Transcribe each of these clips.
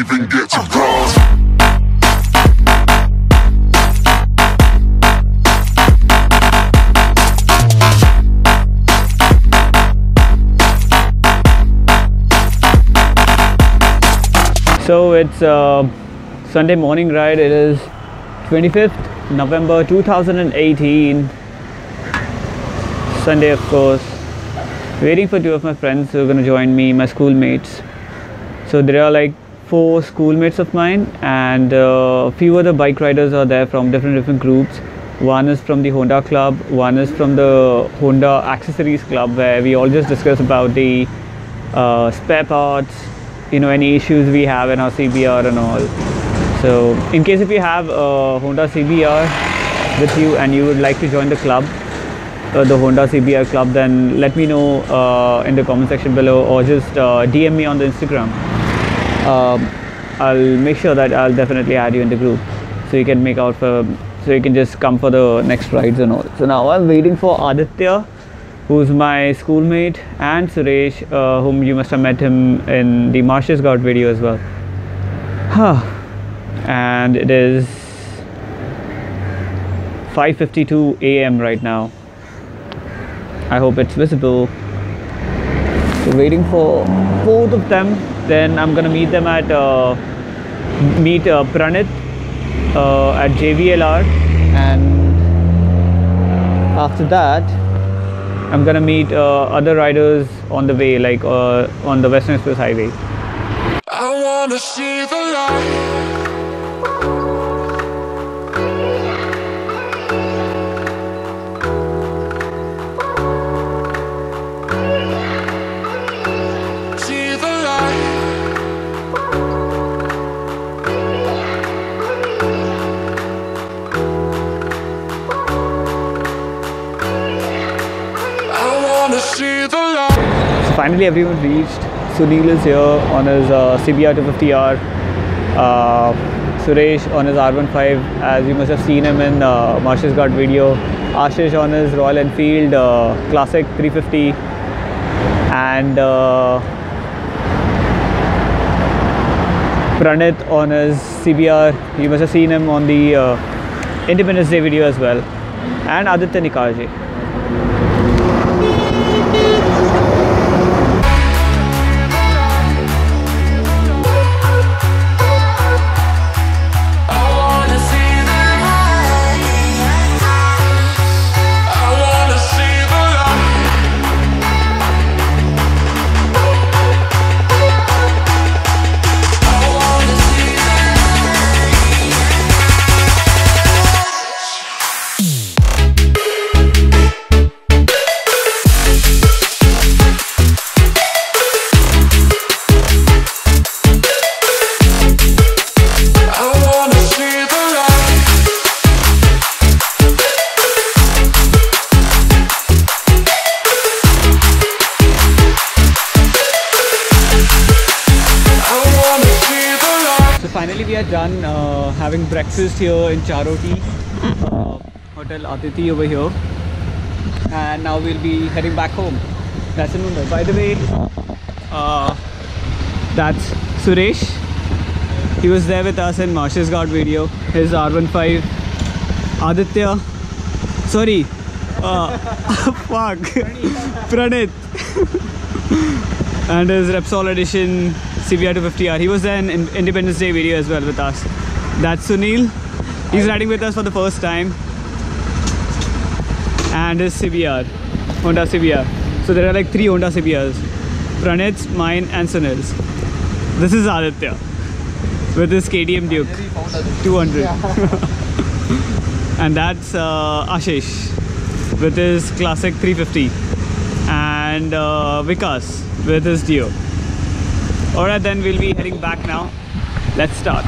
even get to cross. So it's Sunday morning ride. It is 25th November 2018. Sunday, of course. Waiting for two of my friends who are going to join me, my schoolmates. So there are like 4 schoolmates of mine, and a few other bike riders are there from different groups. One is from the Honda club, one is from the Honda accessories club, where we all just discuss about the spare parts, you know, any issues we have in our CBR and all. So in case if you have a Honda CBR with you and you would like to join the club, the Honda CBR club, then let me know in the comment section below, or just DM me on the Instagram. I'll make sure that I'll definitely add you in the group, so you can make out for, so you can just come for the next rides and all. So now I'm waiting for Aditya, who's my schoolmate, and Suresh, whom you must have met him in the Marshalls Guard video as well. And it is 5:52 AM right now. I hope it's visible. So waiting for both of them. Then I'm gonna meet them at Pranit at JVLR, and after that I'm gonna meet other riders on the way, like on the Western Express Highway. I wanna see the light. So finally everyone reached. Sunil is here on his CBR 250R, Suresh on his R15, as you must have seen him in Marshalls Guard video, Ashish on his Royal Enfield Classic 350, and Pranit on his CBR. You must have seen him on the Independence Day video as well, and Aditya Nikarje. Finally we are done having breakfast here in Charoti, Hotel Atithi over here, and now we'll be heading back home. That's in Mumbai. By the way, that's Suresh. He was there with us in Marshalls Guard video, his R15. Aditya, sorry, fuck, Pranit, and his Repsol edition CBR 250R. He was there in Independence Day video as well with us. That's Sunil. He's riding with us for the first time. And his CBR, Honda CBR. So there are like 3 Honda CBRs. Pranit's, mine, and Sunil's. This is Aditya with his KTM Duke 200. And that's Ashish with his Classic 350. And Vikas with his Dio. Alright, then we'll be heading back now. Let's start.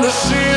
wanna see